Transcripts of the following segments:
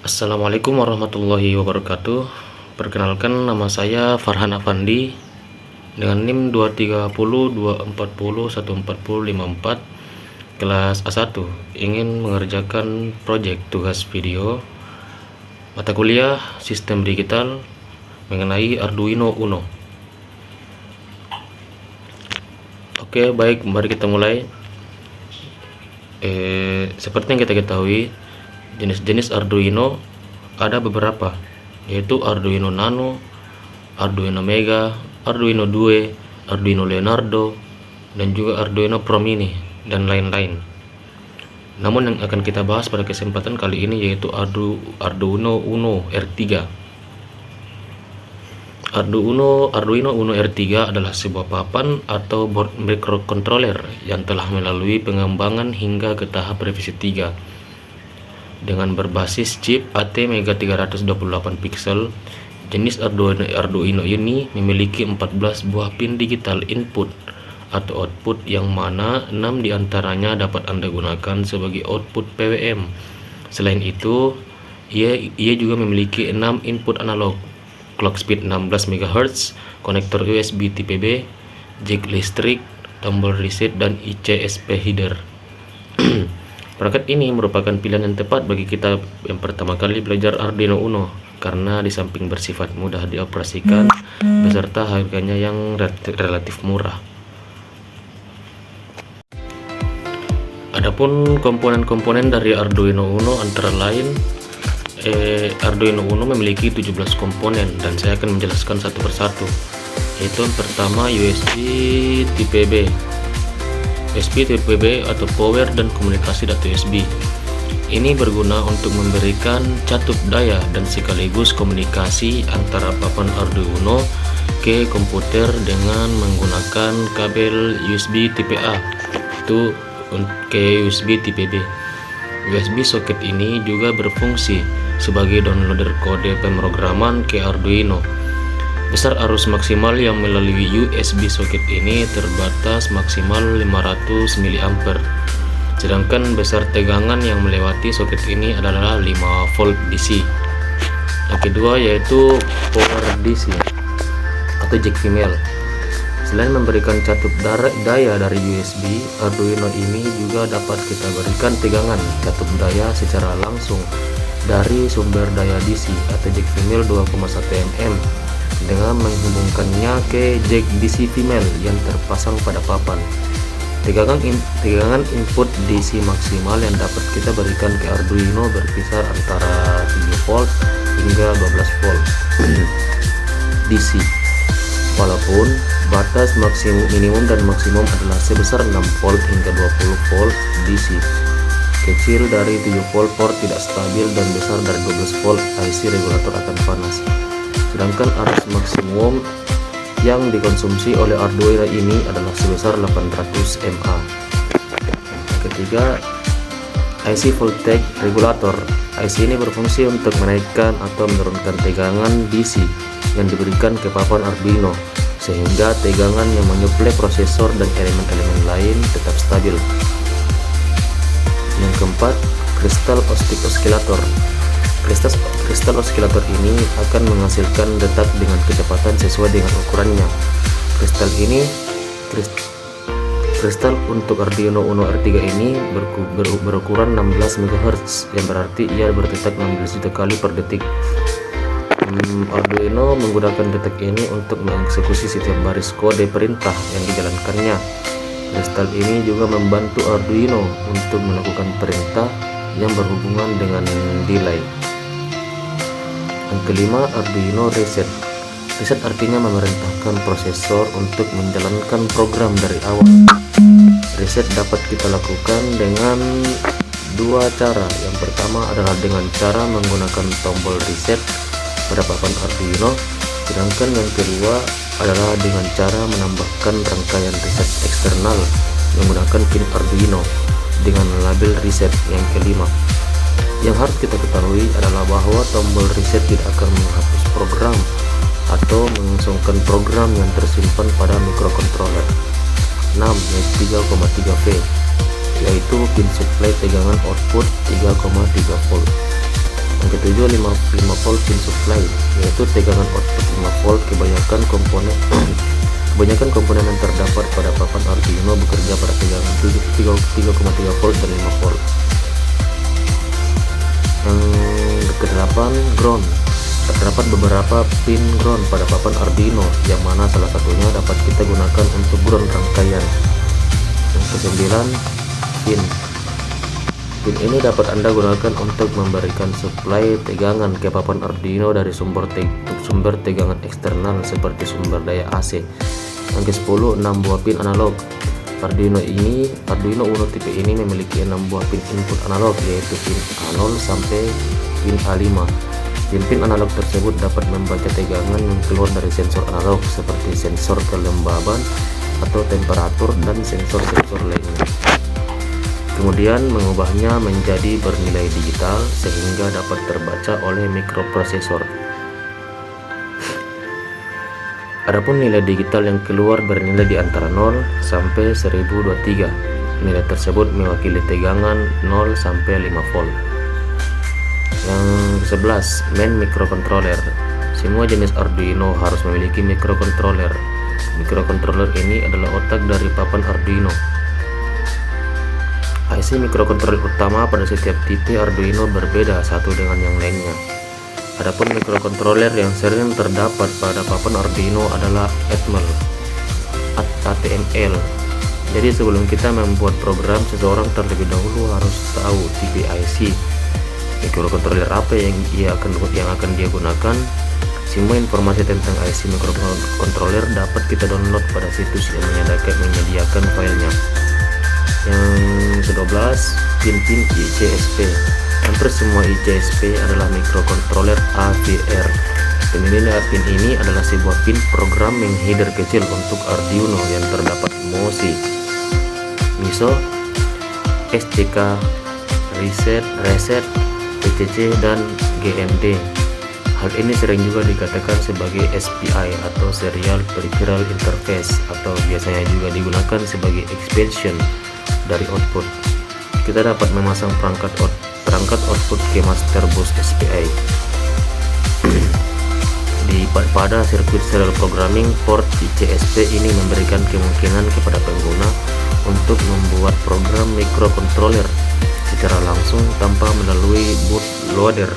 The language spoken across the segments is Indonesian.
Assalamualaikum warahmatullahi wabarakatuh. Perkenalkan, nama saya Farhan Afandi dengan NIM 23024014054 kelas A1. Ingin mengerjakan proyek tugas video mata kuliah sistem digital mengenai Arduino Uno. Oke, baik, mari kita mulai. Seperti yang kita ketahui, jenis-jenis Arduino ada beberapa, yaitu Arduino Nano, Arduino Mega, Arduino Due, Arduino Leonardo, dan juga Arduino Pro Mini, dan lain-lain. Namun yang akan kita bahas pada kesempatan kali ini yaitu Arduino Uno R3. Arduino Uno R3 adalah sebuah papan atau board microcontroller yang telah melalui pengembangan hingga ke tahap revisi 3 dengan berbasis chip ATmega 328 pixel. Jenis Arduino ini memiliki 14 buah pin digital input atau output, yang mana 6 diantaranya dapat Anda gunakan sebagai output PWM. Selain itu, ia juga memiliki 6 input analog, clock speed 16 MHz, konektor USB Type B, jack listrik, tombol reset, dan ICSP header. Perangkat ini merupakan pilihan yang tepat bagi kita yang pertama kali belajar Arduino Uno, karena di samping bersifat mudah dioperasikan beserta harganya yang relatif murah. Adapun komponen-komponen dari Arduino Uno antara lain, Arduino Uno memiliki 17 komponen dan saya akan menjelaskan satu persatu. Yaitu yang pertama, USB Type B. USB Type B atau Power dan Komunikasi Data USB. Ini berguna untuk memberikan catup daya dan sekaligus komunikasi antara papan Arduino ke komputer dengan menggunakan kabel USB Type A itu ke USB Type B. USB socket ini juga berfungsi sebagai downloader kode pemrograman ke Arduino. Besar arus maksimal yang melalui USB socket ini terbatas maksimal 500 mA. Sedangkan besar tegangan yang melewati soket ini adalah 5 volt DC. Yang kedua yaitu power DC atau jack female. Selain memberikan catup daya dari USB, Arduino ini juga dapat kita berikan tegangan catup daya secara langsung dari sumber daya DC atau jack female 2,1 mm dengan menghubungkannya ke jack DC female yang terpasang pada papan. Tegangan input DC maksimal yang dapat kita berikan ke Arduino berkisar antara 7 volt hingga 12 volt DC, walaupun batas minimum dan maksimum adalah sebesar 6 volt hingga 20 volt DC. Kecil dari 7 volt port tidak stabil dan besar dari 12 volt IC regulator akan panas. Sedangkan arus maksimum yang dikonsumsi oleh Arduino ini adalah sebesar 800 mA. Ketiga, IC voltage regulator. IC ini berfungsi untuk menaikkan atau menurunkan tegangan DC yang diberikan ke papan Arduino sehingga tegangan yang menyuplai prosesor dan elemen-elemen lain tetap stabil. Yang keempat, kristal oscillator. Kristal oscillator ini akan menghasilkan detak dengan kecepatan sesuai dengan ukurannya. Kristal untuk Arduino Uno R3 ini berukuran 16 MHz, yang berarti ia berdetak 16 juta kali per detik. Arduino menggunakan detak ini untuk mengeksekusi setiap baris kode perintah yang dijalankannya. Kristal ini juga membantu Arduino untuk melakukan perintah yang berhubungan dengan delay. Yang kelima, Arduino reset. Reset artinya memerintahkan prosesor untuk menjalankan program dari awal. Reset dapat kita lakukan dengan dua cara. Yang pertama adalah dengan cara menggunakan tombol reset pada papan Arduino, sedangkan yang kedua adalah dengan cara menambahkan rangkaian reset eksternal menggunakan pin Arduino dengan label reset. Yang kelima, yang harus kita ketahui adalah bahwa tombol reset tidak akan menghapus program atau mengosongkan program yang tersimpan pada microcontroller. 6. 3,3 V, yaitu pin supply tegangan output 3,3 volt. Yang ketujuh 5 volt pin supply, yaitu tegangan output 5 volt. Kebanyakan komponen yang terdapat pada papan Arduino bekerja pada tegangan 3,3 volt dan 5 volt. Yang ke-8 ground. Terdapat beberapa pin ground pada papan Arduino, yang mana salah satunya dapat kita gunakan untuk ground rangkaian. Yang ke-9 pin. Pin ini dapat Anda gunakan untuk memberikan suplai tegangan ke papan Arduino dari sumber tegangan eksternal seperti sumber daya AC. Yang ke-10 6 buah pin analog. Arduino Uno tipe ini memiliki 6 buah pin input analog, yaitu pin A0 sampai pin A5. Pin analog tersebut dapat membaca tegangan yang keluar dari sensor analog seperti sensor kelembaban atau temperatur dan sensor-sensor lainnya. Kemudian mengubahnya menjadi bernilai digital sehingga dapat terbaca oleh mikroprosesor. Adapun nilai digital yang keluar bernilai di antara 0 sampai 1023. Nilai tersebut mewakili tegangan 0 sampai 5 volt. Yang ke-11 main microcontroller. Semua jenis Arduino harus memiliki microcontroller. Microcontroller ini adalah otak dari papan Arduino. IC microcontroller utama pada setiap tipe Arduino berbeda satu dengan yang lainnya. Adapun microcontroller yang sering terdapat pada papan Arduino adalah ATML. Jadi sebelum kita membuat program, seseorang terlebih dahulu harus tahu tipe IC microcontroller apa yang akan dia gunakan. Semua informasi tentang IC microcontroller dapat kita download pada situs yang menyediakan filenya. Yang ke-12 pin-pin ICSP. Hampir semua ICSP adalah microcontroller AVR. Pin ini adalah sebuah pin programming header kecil untuk Arduino yang terdapat MISO, SCK, reset, PCC, dan GND. Hal ini sering juga dikatakan sebagai SPI atau Serial Peripheral Interface, atau biasanya juga digunakan sebagai expansion dari output. Kita dapat memasang perangkat output ke master bus SPI. Pada sirkuit serial programming, port ICSP ini memberikan kemungkinan kepada pengguna untuk membuat program microcontroller secara langsung tanpa melalui bootloader.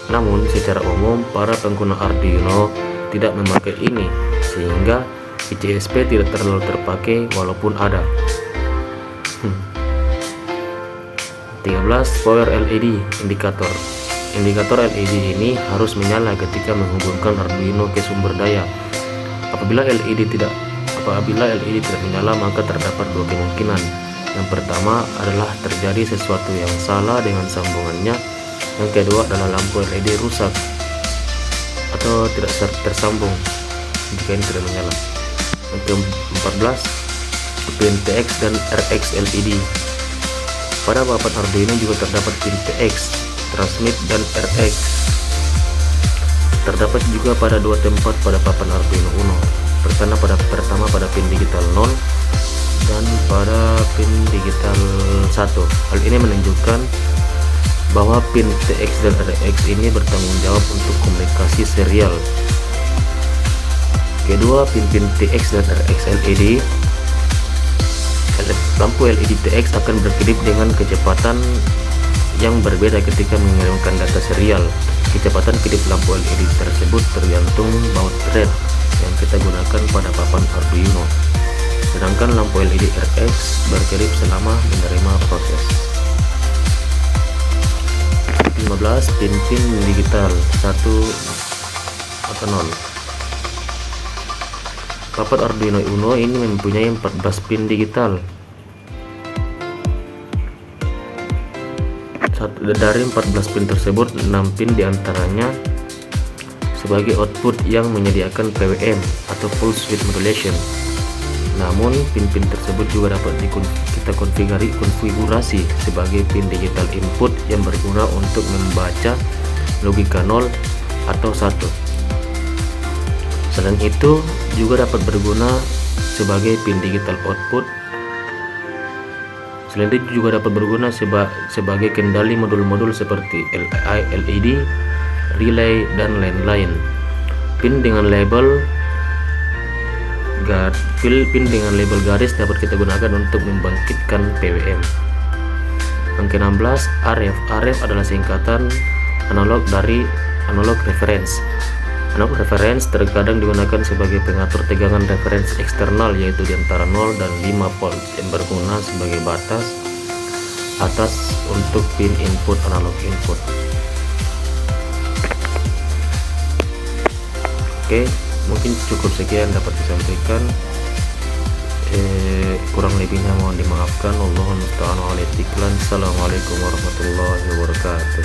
Namun secara umum para pengguna Arduino tidak memakai ini, sehingga ICSP tidak terlalu terpakai walaupun ada. 13 power LED indikator. Indikator LED ini harus menyala ketika menghubungkan Arduino ke sumber daya. Apabila LED tidak menyala, maka terdapat dua kemungkinan. Yang pertama adalah terjadi sesuatu yang salah dengan sambungannya. Yang kedua adalah lampu LED rusak atau tidak tersambung jika ini tidak menyala. Yang ke-14 pin TX dan RX LED. Pada papan Arduino juga terdapat pin TX, transmit, dan RX. Terdapat juga pada dua tempat pada papan Arduino Uno. Pertama pada pin digital 0 dan pada pin digital 1. Hal ini menunjukkan bahwa pin TX dan RX ini bertanggung jawab untuk komunikasi serial. Kedua, pin-pin TX dan RX LED. Lampu LED TX akan berkedip dengan kecepatan yang berbeda ketika mengirimkan data serial. Kecepatan kedip lampu LED tersebut tergantung baud rate yang kita gunakan pada papan Arduino. Sedangkan lampu LED RX berkedip selama menerima proses. 15 pin-pin digital 1 atau 0. Papan Arduino Uno ini mempunyai 14 pin digital. Dari 14 pin tersebut, 6 pin diantaranya sebagai output yang menyediakan PWM atau Pulse Width Modulation. Namun pin-pin tersebut juga dapat kita konfigurasi sebagai pin digital input yang berguna untuk membaca logika 0 atau 1. Selain itu juga dapat berguna sebagai pin digital output Selain itu juga dapat berguna sebagai kendali modul-modul seperti LED, relay, dan lain-lain. Pin dengan label garis dapat kita gunakan untuk membangkitkan PWM. Yang ke-16, RF. RF adalah singkatan analog dari analog reference. Analog reference terkadang digunakan sebagai pengatur tegangan reference eksternal, yaitu di antara 0 dan 5 volt, yang berguna sebagai batas atas untuk pin input analog input. Oke, mungkin cukup sekian dapat disampaikan. Kurang lebihnya mohon dimaafkan. Allahumma musta'an wa alaihi tiklan. Assalamualaikum warahmatullahi wabarakatuh.